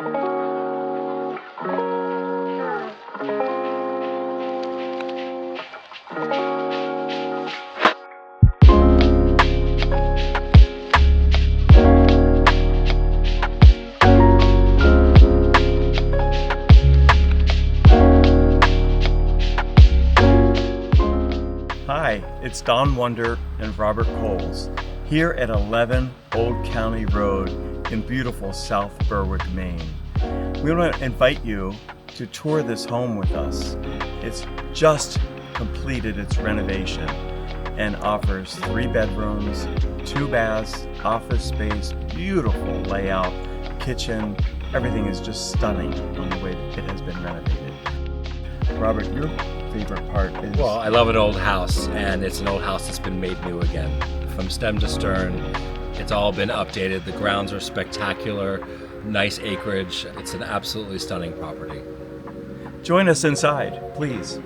Hi, it's Don Wonder and Robert Coles here at 11 Old County Road in beautiful South Berwick, Maine. We want to invite you to tour this home with us. It's just completed its renovation and offers 3 bedrooms, 2 baths, office space, beautiful layout, kitchen. Everything is just stunning on the way it has been renovated. Robert, your favorite part is? Well, I love an old house, and it's an old house that's been made new again. From stem to stern, it's all been updated. The grounds are spectacular, nice acreage. It's an absolutely stunning property. Join us inside, please.